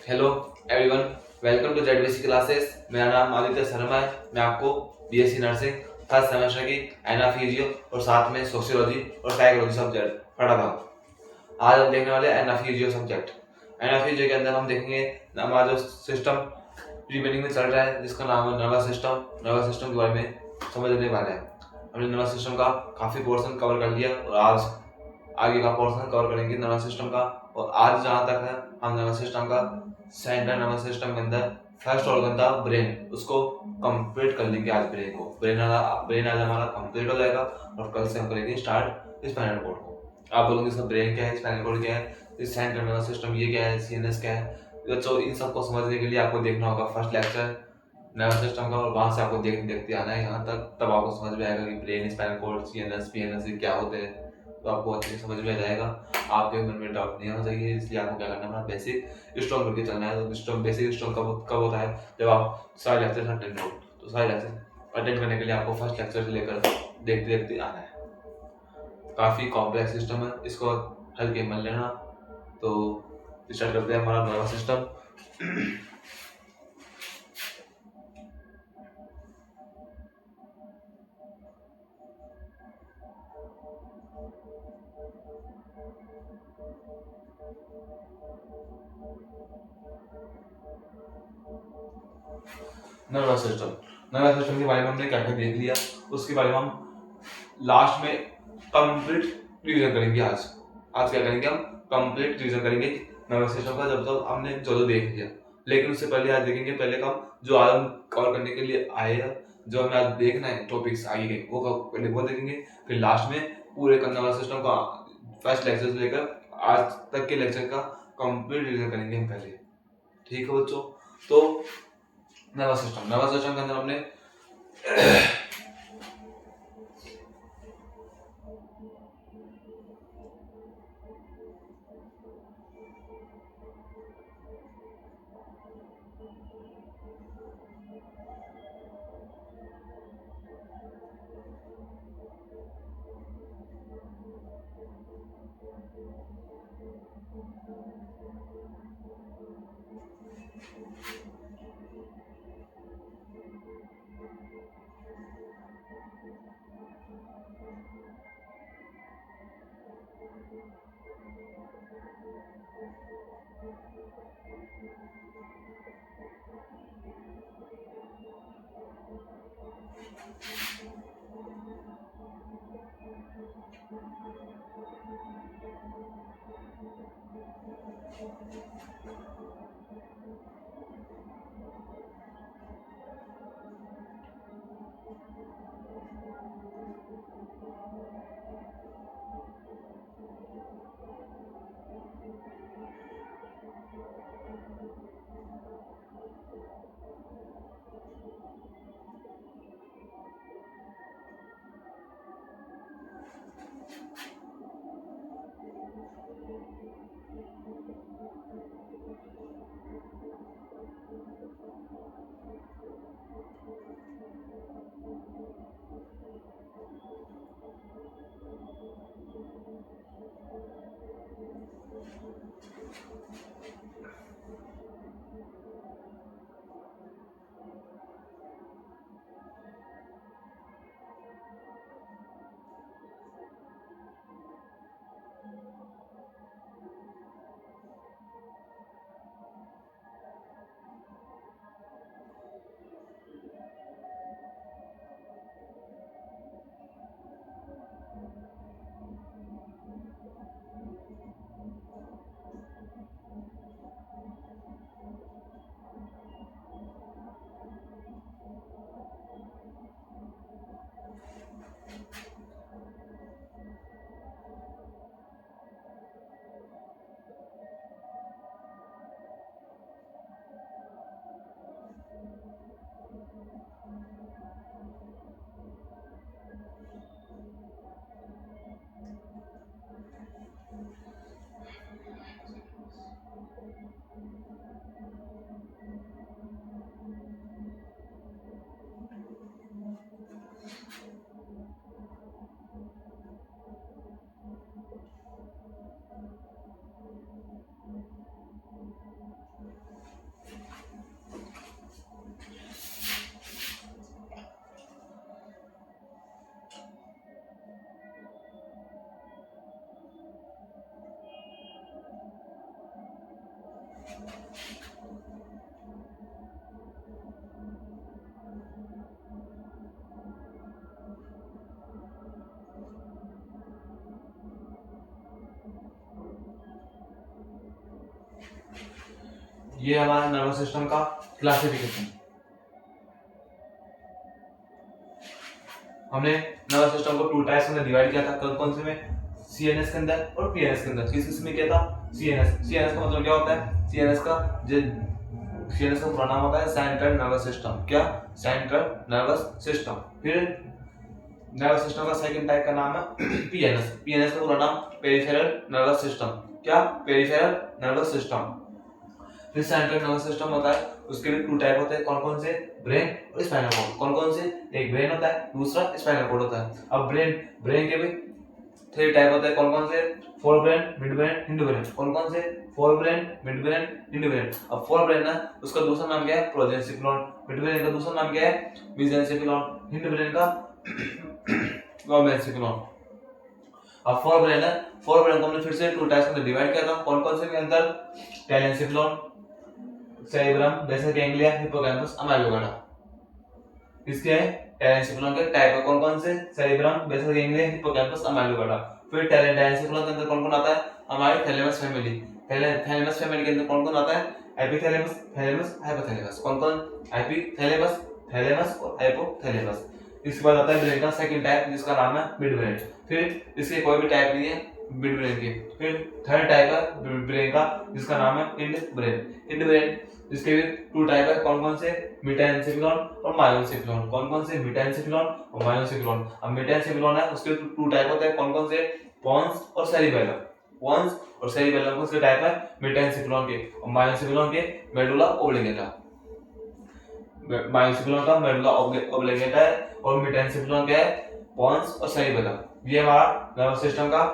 Hello everyone, welcome to Z classes. मेरा नाम आदित्य शर्मा है। मैं आपको बीएससी नर्सिंग फर्स्ट सेमेस्टर की एनाफीजियो और साथ में सोशियोलॉजी और साइकोलॉजी सब्जेक्ट पढ़ा था। आज हम देखने वाले एनाफीजियो सब्जेक्ट। एनाफीजियो के अंदर हम देखेंगे हमारा जो सिस्टम प्रीमेनिंग में चल रहा है, जिसका नाम है नर्वस सिस्टम। नर्वस सिस्टम के बारे में समझने वाले हैं। हमने नर्वस सिस्टम का काफी पोर्शन कवर कर लिया और आज आगे का पोर्शन कवर करेंगे नर्वस सिस्टम का। और आज जहाँ तक है, हम नर्वस सिस्टम का सेंट्रल नर्वस सिस्टम के अंदर फर्स्ट ऑर्गन था ब्रेन, उसको कंप्लीट कर लेंगे। आज ब्रेन आज हमारा कंप्लीट हो जाएगा और कल से हम करेंगे स्टार्ट स्पाइनल कोड को। आप बोलोगे इसका ब्रेन क्या है, स्पाइनल कोड क्या है, सेंट्रल नर्वस सिस्टम ये क्या है, सीएनएस क्या है। बच्चों, इन सबको समझने के लिए आपको देखना होगा फर्स्ट लेक्चर नर्वस सिस्टम का, और वहां से आपको देखते आना है यहाँ तक, तब आपको समझ में आएगा कि brain, spinal cord, CNS, PNS क्या होते हैं। तो आपको अच्छे से समझ में आ जाएगा। आपके मन में डाउट नहीं होना चाहिए, इसलिए आपको क्या करना है, अपना बेसिक स्ट्रॉन्ग करके चलना है। तो बेसिक स्ट्रॉन्ग कब होता है, जब आप सारे लेक्चर अटेंड हो। तो सारे लेक्चर अटेंड करने के लिए आपको फर्स्ट लेक्चर से लेकर देखते देखते आना है। काफी कॉम्प्लेक्स सिस्टम है, इसको हल्के मन लेना। तो स्टार्ट करते हैं हमारा नर्वस सिस्टम। नर्वस सिस्टम के बारे में हमने क्या क्या देख लिया, उसके बारे में हम लास्ट में कंप्लीट रिवीजन करेंगे। आज क्या करेंगे, हम कंप्लीट रिवीजन करेंगे नर्वस सिस्टम का, जब तक हमने जो देख लिया। लेकिन उससे पहले आज देखेंगे, पहले हम जो आज हम कवर करने के लिए आए हैं, जो हमें आज देखना है टॉपिक्स आगे के, पहले वो देखेंगे। फिर लास्ट में पूरे नर्वस सिस्टम का फर्स्ट लेक्चर से लेकर आज तक के लेक्चर का कंप्लीट रिवीजन करेंगे हम पहले। ठीक है बच्चों। तो नर्वस सिस्टम के अंदर हमने ये हमारा नर्वस सिस्टम का क्लासिफिकेशन। हमने नर्वस सिस्टम को 2 टाइप्स में डिवाइड किया था, कौन से में, सीएनएस के अंदर और पीएनएस के अंदर। किस में किया था, सीएनएस। सीएनएस का मतलब क्या होता है, सीएनएस का पूरा नाम होता है सेंट्रल नर्वस सिस्टम। क्या, सेंट्रल नर्वस सिस्टम। फिर नर्वस सिस्टम का सेकंड टाइप का नाम है पीएनएस। पीएनएस का पूरा नाम पेरिफेरल नर्वस सिस्टम। क्या, पेरिफेरल नर्वस सिस्टम। फिर सेंट्रल नर्वस सिस्टम होता है, उसके भी 2 टाइप होते हैं, कौन कौन से, ब्रेन और स्पाइनल कॉर्ड। कौन कौन से, एक ब्रेन होता है, दूसरा स्पाइनल कॉर्ड होता है। अब ब्रेन के भी 3 टाइप होते हैं, कौन कौन से, fore brain, mid brain, hind brain. कौन कौन से, fore brain, mid brain, hind brain. अब फोर ब्रेन है, उसका दूसरा नाम क्या है, प्रोजेंसिफिलॉन। मिड ब्रेन का दूसरा नाम क्या है, मेसेंसिफिलॉन। हिंड ब्रेन का लोमेंसिफिलॉन। अब फोर ब्रेन है, फोर ब्रेन को हमने फिर से 2 टाइप्स में डिवाइड किया था, कौन कौन से के अंदर, टेलेंसिफिलॉन, सेरेब्रम, बेसल गैंग्लिया, हिप्पोकैम्पस, अमाइलोइडा। इसके टेलेंसिफिलॉन के टाइप कौन कौन से, सेरेब्रम, बेसल गैंग्लिया, हिप्पोकैम्पस, अमाइलोइडा। फिर टेलेंसिफिलॉन के अंदर कौन कौन आता है, हमारी थैलेमस फैमिली। थैलेमस फैमिली के अंदर कौन कौन आता है, एपिथैलेमस, थैलेमस, हाइपोथैलेमस। कौन कौन, एपिथैलेमस, थैलेमस और हाइपोथैलेमस। इसके बाद आता है ब्रेन का सेकंड टाइप, जिसका नाम है मिड ब्रेन। फिर इसके कोई भी टाइप नहीं है मिड ब्रेन के। फिर थर्ड टाइप है ब्रेन का, जिसका नाम है हिंड ब्रेन। हिंड ब्रेन, इसके भी 2 टाइप है, कौन कौन से, मेटेनसेफिलॉन और मायोसेफिलॉन। कौन कौन से, मेटेनसेफिलॉन और मायोसेफिलॉन। अब मेटेनसेफिलॉन है, उसके 2 टाइप होते हैं, कौन कौन से, पोन्स और सेरिबेलम। पोन्स और सेरिबेलम उसके टाइप है मेटेनसेफिलॉन के, और मायोसेफिलॉन के मेडुला ओब्लिंगेटा। मायोसेफिलॉन का मेडुला ओब्लिंगेटा है और मेटेनसेफिलॉन क्या है, पोन्स और सेरिबेलम। ये हमारा नर्वस सिस्टम का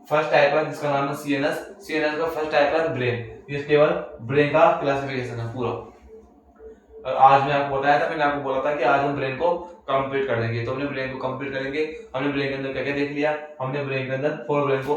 फर्स्ट टाइप है, जिसका नाम है सीएनएस। सीएनएस का फर्स्ट टाइप है ब्रेन। ये केवल ब्रेन का क्लासिफिकेशन है पूरा। और आज मैं आपको बताया था, मैंने आपको बोला था कि आज हम ब्रेन को कंप्लीट कर देंगे, तो हमने ब्रेन को कंप्लीट करेंगे। हमने ब्रेन के अंदर क्या क्या देख लिया, हमने ब्रेन के अंदर फोर ब्रेन को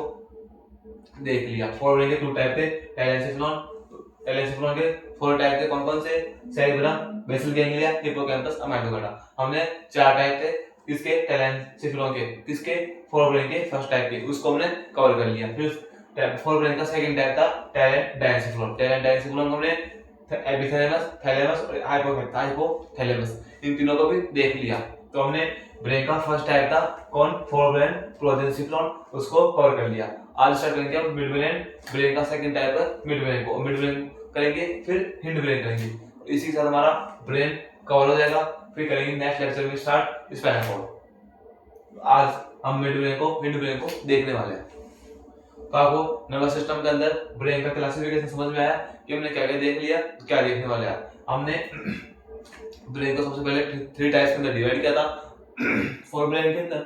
देख लिया। फोर ब्रेन के 2 टाइप थे, टेलेंसिफिलॉन के 4 टाइप थे, कौन कौन से, सेरेब्रम, बेसल गैंग्लिया, हिप्पोकैम्पस, अमाइलोइडा। हमने 4 टाइप थे किसके, टेलेंसिफिलॉन के, किसके, फोर ब्रेन के फर्स्ट टाइप के, उसको हमने कवर कर लिया। फिर फोर ब्रेन का सेकंड टाइप था टैलेंट डायंसिफिलॉन। टैलेंट डायंसिफिलॉन को हमने एपिथैलेमस, थैलेमस और हाइपोथैलेमस, इन तीनों को भी देख लिया। तो हमने ब्रेन का फर्स्ट टाइप था कौन, फोर ब्रेन, प्रोजेंसिफिलॉन, उसको कवर कर लिया। आज स्टार्ट करेंगे हम मिड ब्रेन। ब्रेन का सेकंड टाइप है मिड ब्रेन को, मिड ब्रेन करेंगे, फिर हिंड ब्रेन करेंगे। इसी के साथ हमारा ब्रेन कवर हो जाएगा। फिर करेंगे नेक्स्ट लेक्चर में स्टार्ट स्पाइनल कॉर्ड। आज हम मिड ब्रेन को, हिंड ब्रेन को देखने वाले हैं। तो आपको नर्वस सिस्टम के अंदर ब्रेन का क्लासिफिकेशन समझ में आया कि हमने क्या क्या देख लिया, क्या देखने वाले हैं। हमने ब्रेन को सबसे पहले 3 टाइप्स के अंदर डिवाइड किया था, फोर ब्रेन के अंदर,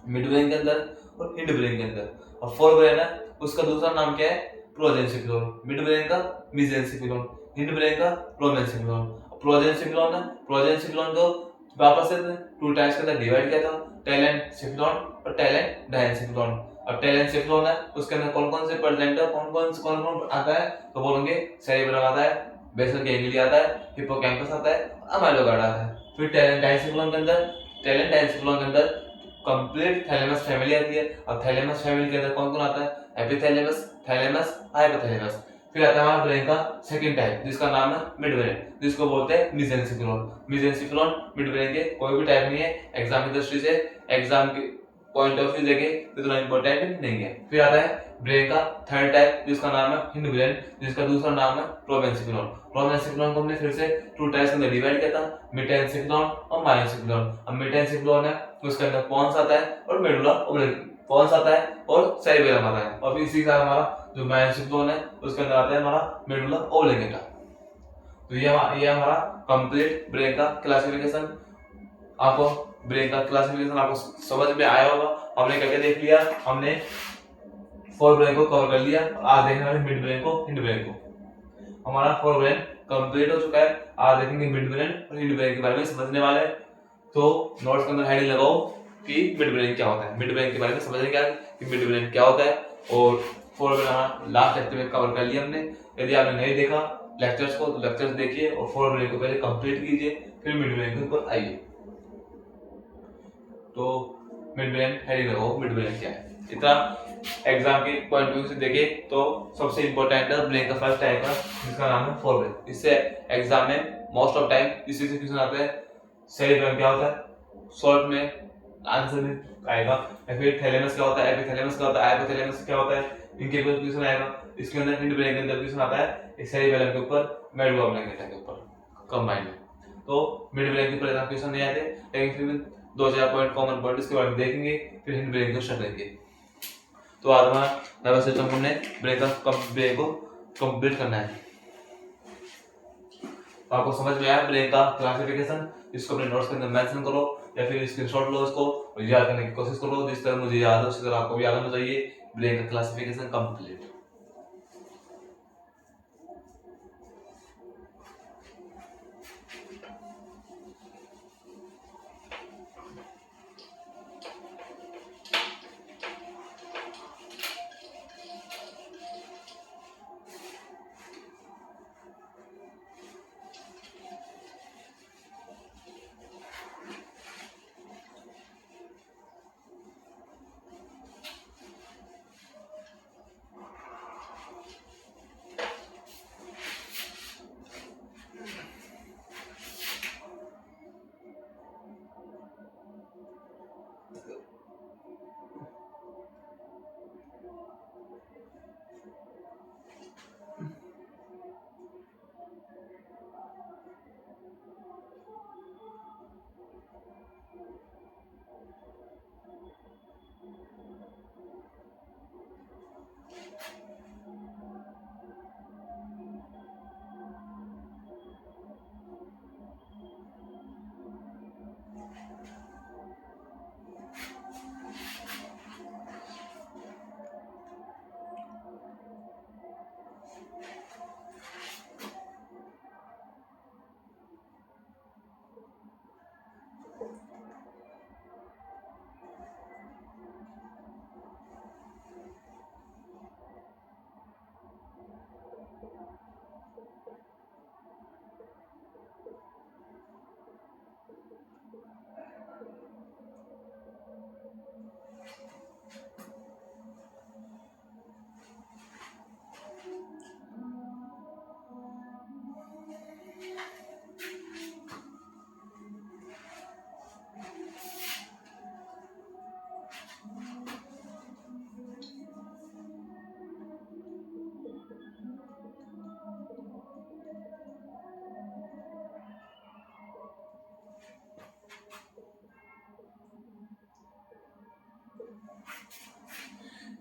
मिड ब्रेन के अंदर और हिंड ब्रेन के अंदर। और फोर ब्रेन है, उसका दूसरा नाम क्या है, प्रोजेंसिफिलॉन। मिड ब्रेन का मेसेंसिफिलॉन, हिंड ब्रेन का लोमेंसिफिलॉन। प्रोजेंसिफिलॉन है, प्रोजेंसिफिलॉन को वापस से 2 टाइप्स के अंदर डिवाइड किया था, टेलेंसिफिलॉन और टैलेंट डायंसिफिलॉन। अब टेलेंसिफिलॉन है, उसके अंदर कौन कौन से प्रेजेंट है, कौन कौन आता है, तो बोलेंगे सेरेब्रम आता है, बेसल गैंग्लिया आता है, हिप्पोकैम्पस आता है, अमाइलोइडा आता है। फिर टैलेंट डायंसिफिलॉन के अंदर कंप्लीट थैलेमस फैमिली आती है। अब थैलेमस फैमिली के अंदर कौन कौन आता है, एपिथैलेमस, थैलेमस, हाइपोथैलेमस। फिर आता है हमारा ब्रेन का सेकंड टाइप, जिसका नाम है मिड ब्रेन, जिसको बोलते हैं मेसेंसिफिलॉन। मेसेंसिफिलॉन मिड ब्रेन के कोई भी टाइप नहीं है, एग्जाम की दृष्टि से, एग्जाम के पॉइंट ऑफ व्यू देखे इतना इंपॉर्टेंट नहीं है। फिर आता है ब्रेन का थर्ड टाइप, जिसका नाम है हिंड ब्रेन, जिसका दूसरा नाम है प्रोमेंसिफिलॉन। प्रोमेंसिफिलॉन को हमने फिर से 2 टाइप्स में डिवाइड किया था, मेटेनसिफिलॉन और मायोसेफिलॉन। अब मेटेनसिफिलॉन है, उसके अंदर पोन्स आता है और मेडुला पोन्स आता है और सेरेबेलम आता है। और इसी का हमारा जो मायोसेफिलॉन है, उसके अंदर आता है हमारा मेडुला ओब्लिंगेटा। तो ये हमारा कंप्लीट ब्रेन का क्लासिफिकेशन। आपको ब्रेन का क्लासिफिकेशन आपको समझ में आया होगा। हमने क्या क्या देख लिया, हमने फोर ब्रेन को कवर कर लिया। आज देखने वाले मिड ब्रेन को, हिंड ब्रेन को। हमारा फोर ब्रेन कंप्लीट हो चुका है। आज देखेंगे मिड ब्रेन और हिंड ब्रेन के बारे में समझने वाले हैं। तो नोट्स के अंदर हेडिंग लगाओ कि मिड ब्रेन क्या होता है, मिड ब्रेन के बारे में समझने क्या कि मिड ब्रेन क्या होता है। और फोर ब्रेन हमारा लास्ट लेक्चर में कवर कर लिया हमने। यदि आपने नहीं देखा लेक्चर्स को, तो लेक्चर्स देखिए और फोर ब्रेन को पहले कंप्लीट कीजिए, फिर मिड ब्रेन के ऊपर आइए। तो मिड ब्रेन हेडिंग लगाओ, मिड ब्रेन क्या है। इतना एग्जाम के पॉइंट ऑफ व्यू से देखें तो सबसे इंपॉर्टेंट है ब्रेन का फर्स्ट टाइप है जिसका नाम है फोरब्रेन। इससे एग्जाम में मोस्ट ऑफ टाइम इसी से क्वेश्चन आते हैं। सेरिब्रम क्या होता है, शॉर्ट में आंसर में आएगा, या फिर थैलेमस क्या होता है, एपिथैलेमस क्या होता है, हाइपोथैलेमस क्या होता है, इनके ऊपर क्वेश्चन आएगा। इसके अंदर हिंड ब्रेन के अंदर क्वेश्चन आता है एक सेरिबेलम के ऊपर, मेडुला ऑब्लंगेटा के ऊपर कंबाइंड में। तो मिड ब्रेन के ऊपर क्वेश्चन नहीं आते, लेकिन फिर 2-4 पॉइंट कॉमन पॉइंट इसके बारे में देखेंगे, फिर हिंड ब्रेन को स्टार्ट करेंगे। तो आज हमारा नर्वस सिस्टम को ब्रेन को कंप्लीट करना है। तो आपको समझ में आया ब्रेन का क्लासिफिकेशन, इसको अपने नोट्स के अंदर मेंशन करो या फिर स्क्रीनशॉट लो इसको और याद करने की कोशिश करो। जिस तरह मुझे याद है उसी तरह आपको भी याद होना चाहिए। ब्रेन का क्लासिफिकेशन कंप्लीट।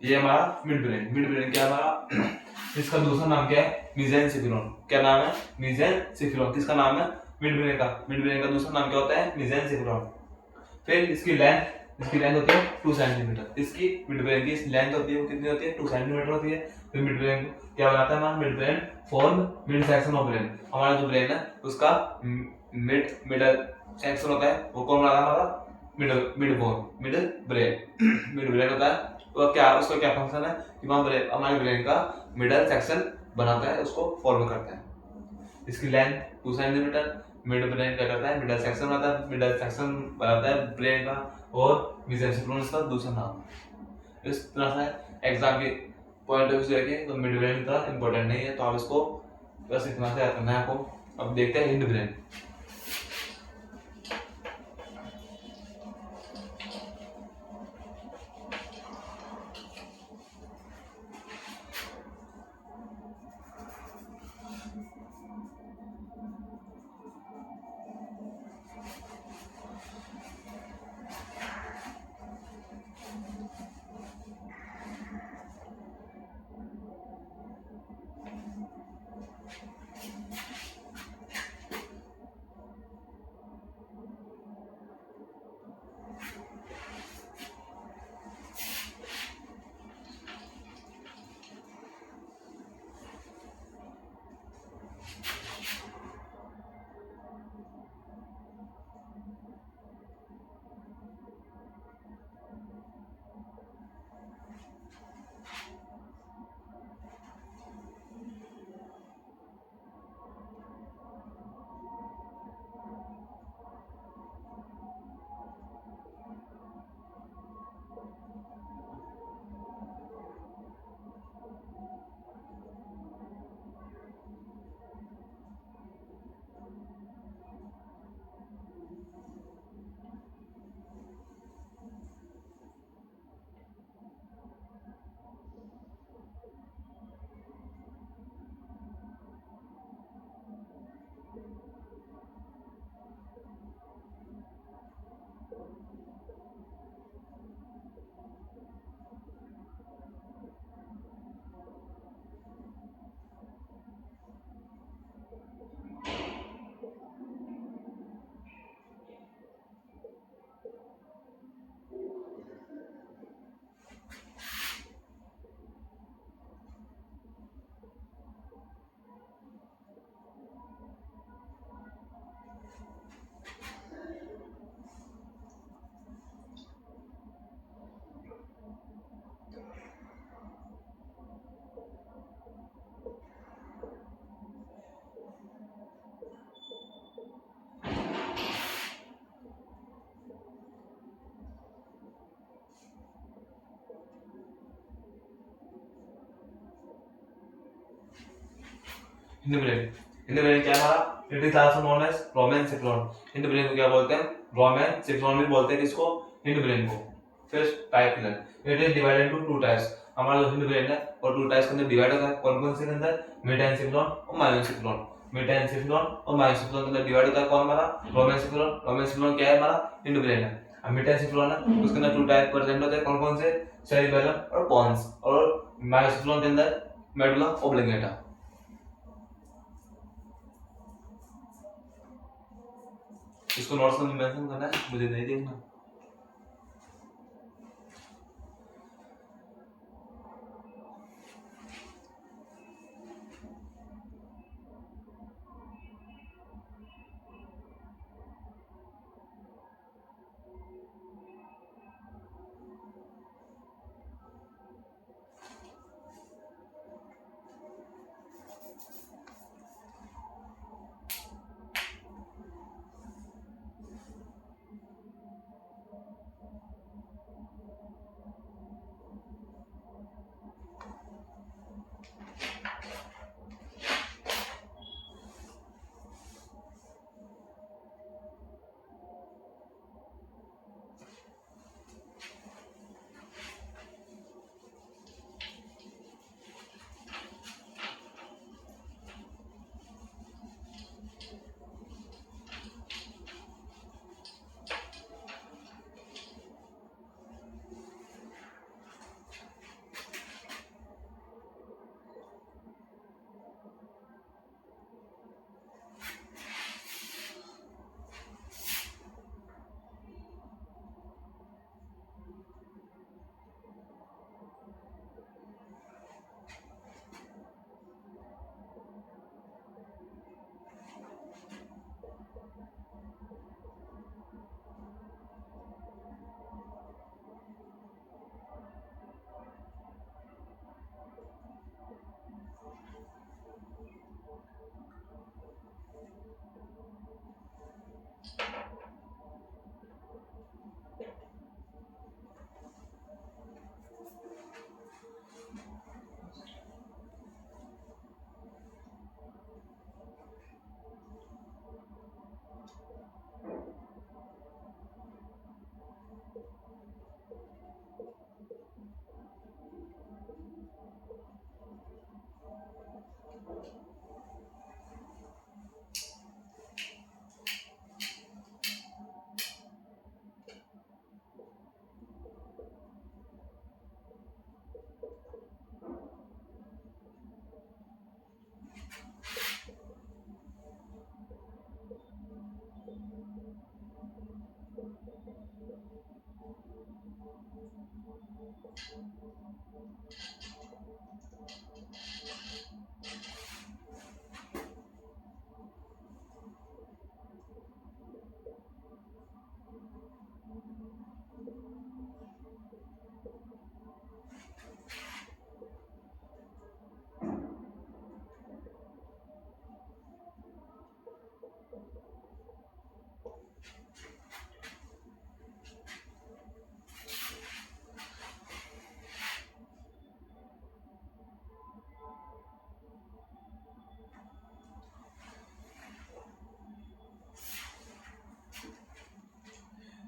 ये हमारा मिड ब्रेन क्या है हमारा इसका दूसरा नाम क्या है, मेसेनसिफेरॉन। क्या नाम है, मेसेनसिफेरॉन। किसका नाम है, मिड ब्रेन का दूसरा नाम क्या होता है, मेसेनसिफेरॉन। फिर इसकी लेंथ होती है 2 सेंटीमीटर। इसकी मिड ब्रेन की लेंथ होती है वो कितनी होती है, 2 सेंटीमीटर होती है। फिर मिड ब्रेन क्या बनाता है हमारा, mid brain form mid section of brain. हमारा जो ब्रेन है उसका मिडल सेक्शन होता है, वो कौन बनाता है हमारा, मिड ब्रेन होता है। तो उसका क्या फंक्शन है कि हमारे ब्रेन का मिडल सेक्शन बनाता है, उसको फॉर्म करता है। इसकी लेंथ 2 सेंटीमीटर। मिड ब्रेन क्या करता है, मिडल सेक्शन बनाता है, मिडल सेक्शन बनाता है ब्रेन का, और मेसेनसिफेरॉन इसका दूसरा नाम है। इस तरह से एग्जाम के पॉइंट ऑफ व्यू से देखें तो मिड ब्रेन इतना इंपॉर्टेंट नहीं है, तो आप इसको बस इतना से याद करना है आपको। अब देखते हैं hind brain. Hind brain. Hind brain क्या है हमारा? It is also known as rhombencephalon. Hind brain को क्या बोलते हैं? ब्रोमेनसिफेरॉन भी बोलते हैं किसको? हिंड ब्रेन को। फिर type killer, it is divided into two types. हमारा जो हिंड ब्रेन है और टू टाइप्स के अंदर डिवाइड होता है। कौन कौन से के अंदर? मेटाएनसेफेलॉन और मायोएनसेफेलॉन। मेटाएनसेफेलॉन और मायोएनसेफेलॉन के अंदर डिवाइड होता है कौन हमारा? ब्रोमेनसिफेरॉन। ब्रोमेनसिफेरॉन क्या है हमारा? हिंड ब्रेन है। अब मेटाएनसेफेलॉन है उसके अंदर टू टाइप प्रेजेंट होते हैं। कौन कौन से? सेरिबेलम और पोन्स। और मायोएनसेफेलॉन के अंदर मेडुला ओब्लिंगेटा। इसको नोट्स में मेंशन करना है, मुझे नहीं देखना।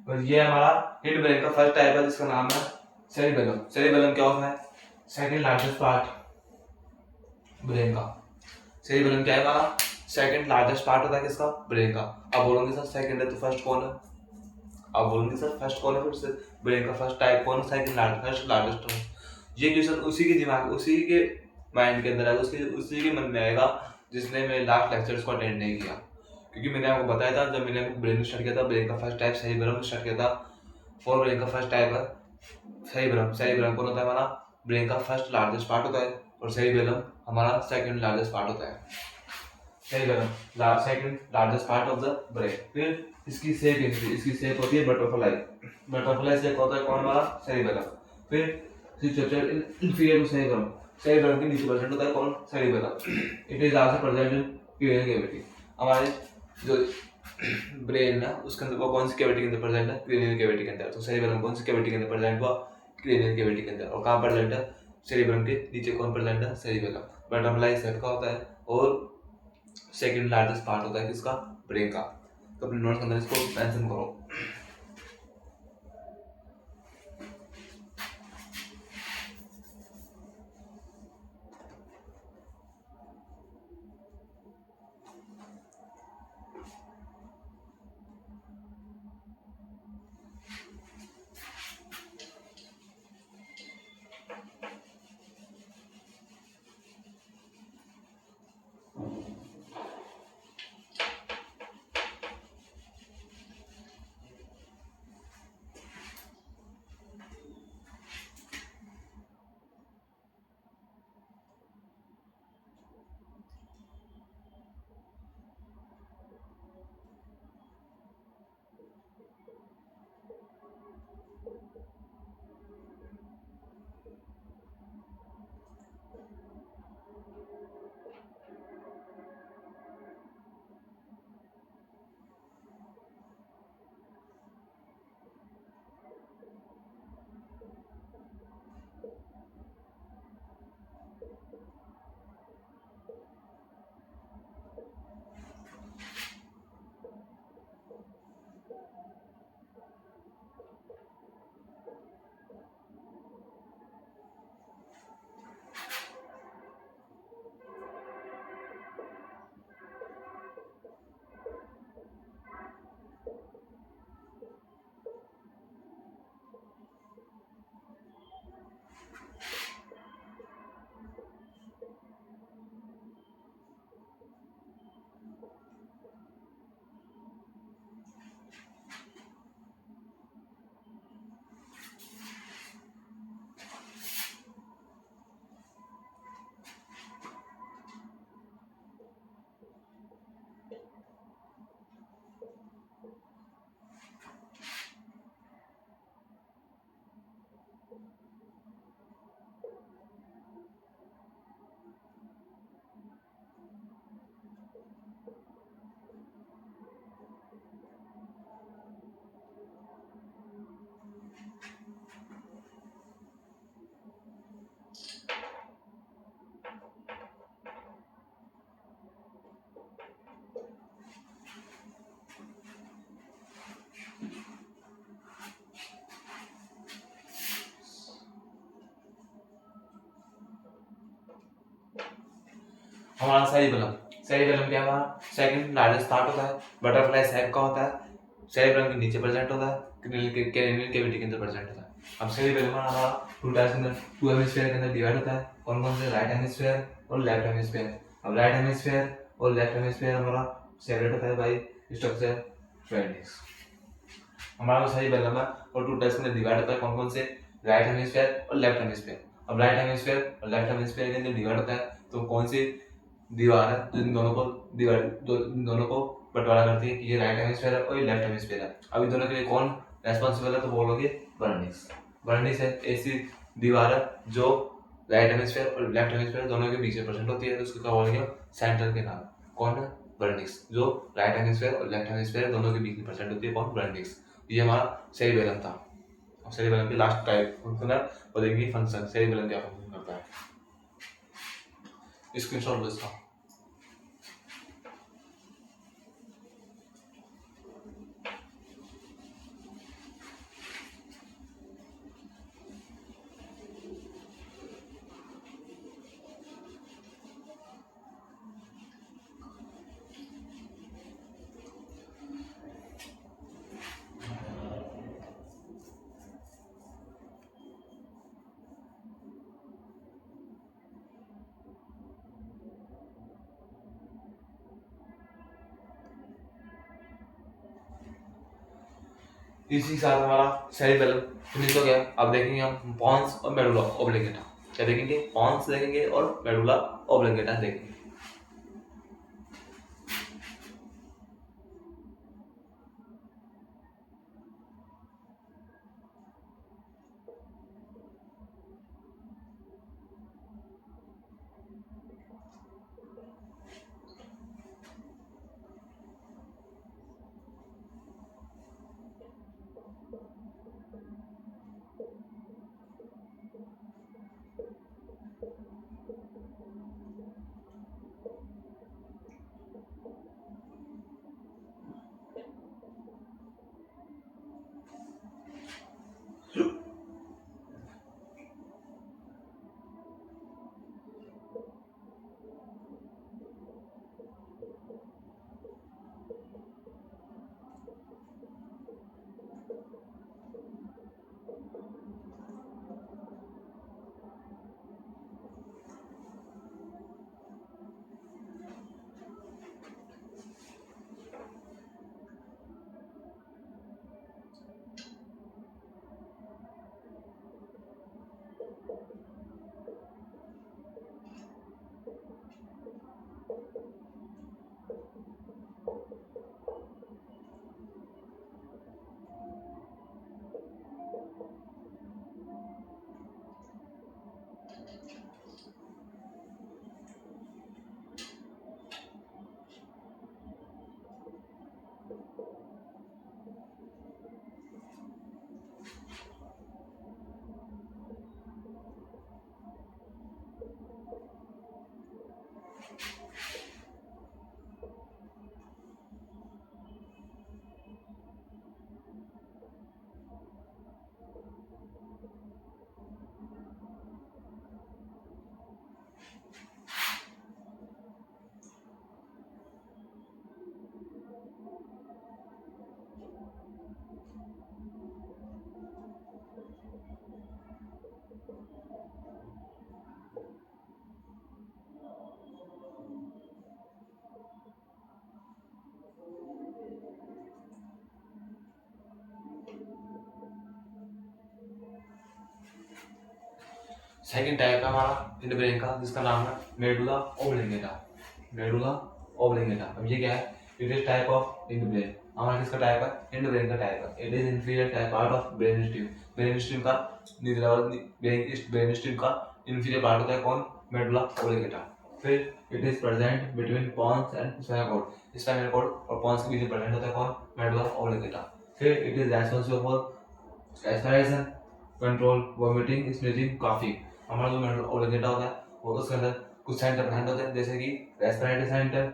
और ये हमारा हिंड ब्रेन का फर्स्ट टाइप है जिसका नाम है सेरिबेलम। सेरिबेलम क्या होता है? सेकंड लार्जेस्ट पार्ट ब्रेन का। सेरिबेलम क्या है हमारा? सेकंड लार्जेस्ट पार्ट होता है किसका? ब्रेन का। अब बोलोगे सर सेकंड है तो फर्स्ट कौन है? अब बोलोगे सर फर्स्ट कौन है? फिर से ब्रेन का फर्स्ट टाइप कौन है? सेकंड फर्स्ट लार्जेस्ट है। ये क्वेश्चन उसी के दिमाग उसी के माइंड के अंदर आएगा, उसी के मन में आएगा जिसने मेरे लास्ट लेक्चर्स को अटेंड नहीं किया। क्योंकि मैंने आपको बताया था जब मैंने ब्रेन स्टार्ट किया था, ब्रेन का फर्स्ट टाइप सेरिबेलम स्टार्ट किया था। फॉर ब्रेन का फर्स्ट टाइप है सेरिबेलम। सेरिबेलम कौन होता है हमारा? ब्रेन का फर्स्ट लार्जेस्ट पार्ट होता है और सेरिबेलम हमारा सेकंड लार्जेस्ट पार्ट होता है। Cerebellum second largest part of the brain. फिर इसकी शेप होती है बटरफ्लाई। बटरफ्लाई शेप होता है कौन हमारा? सेरिबेलम। फिर structure inferior to cerebellum. Cerebellum के नीचे प्रेजेंट होता है कौन? Cerebellum. It is also present in cranial cavity. हमारे जो ब्रेन है उसके अंदर वो कौन सी कैविटी के अंदर प्रेजेंट है? क्रेनियल कैविटी के अंदर। तो सेरिबेलम कौन सी कैविटी के अंदर प्रेजेंट हुआ? क्रेनियल कैविटी के अंदर। और कहाँ प्रेजेंट है? सेरिबेलम के नीचे कौन प्रेजेंट है? सेरिबेलम। बटरफ्लाई शेप का होता है और सेकंड लार्जेस्ट पार्ट होता है किसका, ब्रेन का। तो अपने नोट्स के अंदर इसको मेंशन करो। हमारा सेरिबेलम, सेरिबेलम क्या हुआ, सेकंड लार्जेस्ट पार्ट होता है, बटरफ्लाई शेप का होता है, सेरिबेलम के नीचे प्रेजेंट होता है, क्रेनियल कैविटी के अंदर प्रेजेंट होता है। अब सेरिबेलम हमारा टू टाइप्स के अंदर, टू हेमिस्फीयर के अंदर डिवाइड होता है। कौन कौन से, राइट हेमिस्फीयर और लेफ्ट हेमिस्फीयर। अब राइट हेमिस्फीयर और लेफ्ट हेमिस्फीयर हमारा सेपरेट होता है बाय स्ट्रक्चर ट्रायंगल्स। हमारा सेरिबेलम है और टू टाइप्स के अंदर डिवाइड होता है। कौन कौन से, राइट हेमिस्फीयर और लेफ्ट हेमिस्फीयर। अब राइट हेमिस्फीयर और लेफ्ट हेमिस्फीयर के अंदर डिवाइड होता है तो कौन सी दीवार है जो इन दोनों को इन दोनों को बंटवारा करती है कि ये राइट हेमिस्फीयर है और ये लेफ्ट हेमिस्फीयर है। अब इन दोनों के लिए कौन रेस्पॉन्सिबल है, तो बोलोगे वर्निक्स। वर्निक्स है ऐसी दीवार है जो राइट हेमिस्फीयर और लेफ्ट हेमिस्फीयर दोनों के बीच में प्रेजेंट होती है, तो उसको क्या बोलेंगे, सेंटर के नाम। कौन है, वर्निक्स, जो राइट हेमिस्फीयर और लेफ्ट हेमिस्फीयर दोनों के बीच में प्रेजेंट होती है। कौन, वर्निक्स। ये हमारा सेरिबेलम था। सेरिबेलम की लास्ट टाइप फंक्शन है और देखिए फंक्शन, सेरिबेलम क्या फंक्शन करता है। स्क्रीनशॉट लो इसका। इसी के साथ हमारा सेरिबेलम फिनिश हो गया। अब देखेंगे हम पॉन्स और मेडुला ऑब्लिंगेटा। क्या देखेंगे, पॉन्स देखेंगे और मेडुला ऑब्लिंगेटा देखेंगे। सेकंड टाइप है हमारा हिंड ब्रेन का, जिसका नाम है मेडुला ओब्लिंगेटा। मेडुला ओब्लिंगेटा। अब ये क्या है? It is type of hind brain. हमारा किसका टाइप है? हिंड ब्रेन का टाइप है। It is inferior type part of brain stream. Brain stream का ब्रेन स्ट्रीम का इंफीरियर पार्ट होता है कौन? Medulla oblongata. फिर it is present between pons and spinal cord. Spinal cord और पोन्स के बीच में प्रेजेंट होता है कौन? Medulla oblongata. फिर it is responsible for aspiration, control, vomiting, sneezing, coffee. हमारा जो मेडुला ओब्लिंगेटा होता है वो उसके अंदर कुछ सेंटर प्रेजेंट होते हैं, जैसे कि respiratory centre,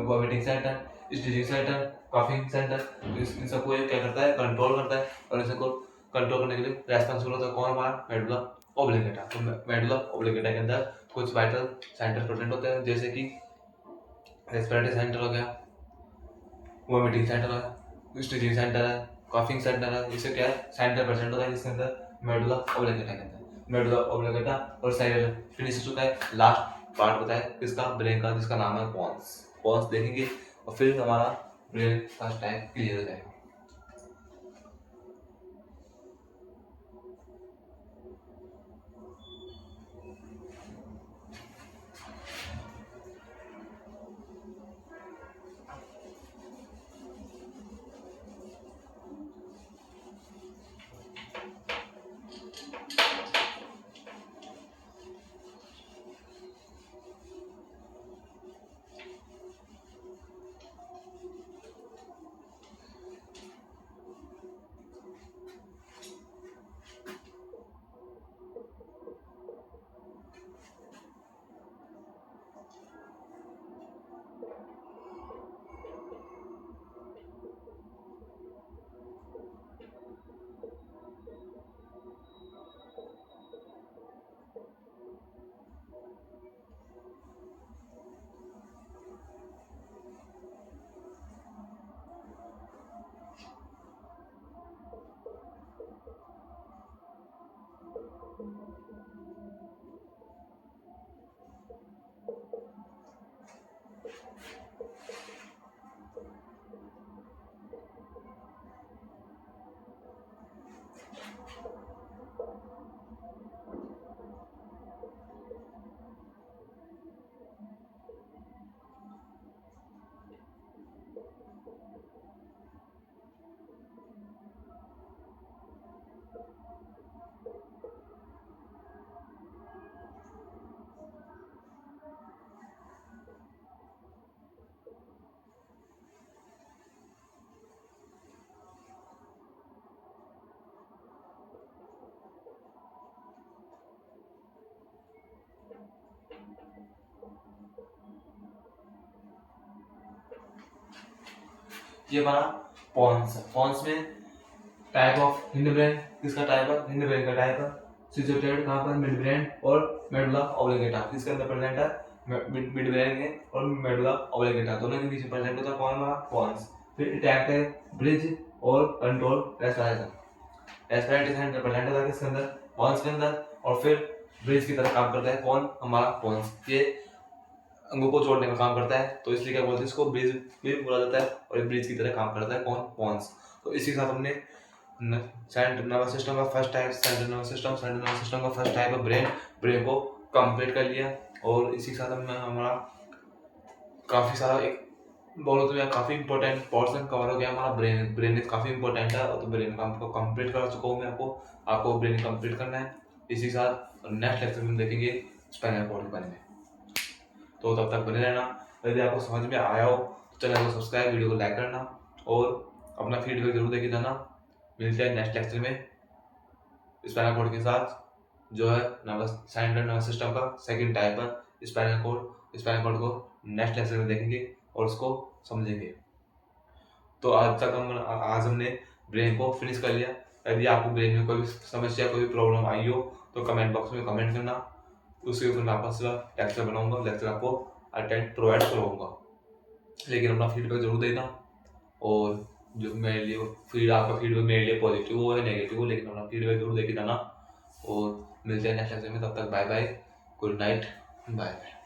vomiting centre, sneezing centre, coughing centre. इन सबको ये क्या करता है? कंट्रोल करता है। और इन सबको कंट्रोल करने के लिए रेस्पॉन्सिबल होता है कौन? हमारा मेडुला ओब्लिंगेटा। तो मेडुला ओब्लिंगेटा के अंदर कुछ वाइटल सेंटर प्रेजेंट होते हैं, जैसे कि रेस्पिरेटरी सेंटर हो गया, वॉमिटिंग सेंटर है, स्नीजिंग सेंटर है, कॉफिंग सेंटर है। इससे क्या है? सेंटर प्रेजेंट होता है जिसके अंदर मेडुला ओब्लिंगेटा के अंदर। मेडुला ओब्लिंगेटा और सेरेबेलम फिनिश हो चुका है। लास्ट पार्ट होता है किसका? ब्रेन का, जिसका नाम है पोन्स। पोन्स देखेंगे और फिर हमारा ब्रेन का टाइप क्लियर हो जाएगा। ये हमारा पोन्स है। पोन्स में टाइप ऑफ हिंड ब्रेन, किसका टाइप है? हिंड ब्रेन का टाइप है। सिचुएटेड कहाँ पर? मिड ब्रेन और मेडुला ओब्लिंगेटा। इसके अंदर प्रेजेंट है मिड ब्रेन में और मेडुला ओब्लिंगेटा, दोनों के बीच में प्रेजेंट होता है कौन? हमारा पोन्स। फिर अटैक है ब्रिज और control respiration. Respiratory centre present होता है किसके अंदर? पोन्स के अंदर। और फिर ब्रिज की तरह काम करता है कौन? हमारा पोन्स। ये अंगों को जोड़ने का काम करता है, तो इसलिए क्या बोलते हैं इसको? ब्रिज भी बोला जाता है। और ये ब्रिज की तरह काम करता है कौन? पोन्स। तो इसी के साथ हमने सेंट्रल नर्वस सिस्टम का first type, central nervous system का फर्स्ट टाइप है ब्रेन। ब्रेन को कंप्लीट कर लिया। और इसी के साथ हमने हमारा काफ़ी सारा एक बोलो तो यार काफ़ी इंपॉर्टेंट पोर्शन कवर हो गया हमारा। ब्रेन काफ़ी इंपॉर्टेंट है, तो ब्रेन का हमको कंप्लीट कर चुका हूँ मैं। आपको ब्रेन कंप्लीट करना है। इसी के साथ नेक्स्ट लेक्चर में देखेंगे स्पाइनल कॉर्ड के बारे में। तो तब तक बने रहना। यदि आपको समझ में आया हो तो चैनल को सब्सक्राइब, वीडियो को लाइक करना और अपना फीडबैक जरूर देके जाना। मिलते हैं नेक्स्ट लेक्चर में स्पाइनल कॉर्ड के साथ, जो है सेंट्रल नर्वस सिस्टम का सेकंड टाइप है स्पाइनल कॉर्ड। स्पाइनल कॉर्ड को नेक्स्ट लेक्चर में देखेंगे और उसको समझेंगे। तो आज हमने ब्रेन को फिनिश कर लिया। यदि आपको ब्रेन में कोई भी समस्या, कोई भी प्रॉब्लम आई हो तो कमेंट बॉक्स में कमेंट करना। उसके ऊपर मैं आपका लेक्चर बनाऊंगा, लेक्चर आपको अटेंड प्रोवाइड करवाऊंगा। लेकिन अपना फीडबैक जरूर देना। और जो मेरे लिए आपका फीडबैक मेरे लिए पॉजिटिव हो या नेगेटिव हो, लेकिन अपना फीडबैक जरूर देके जाना। और मिलते हैं नेक्स्ट लेक्चर में। तब तक bye bye, good night, bye bye.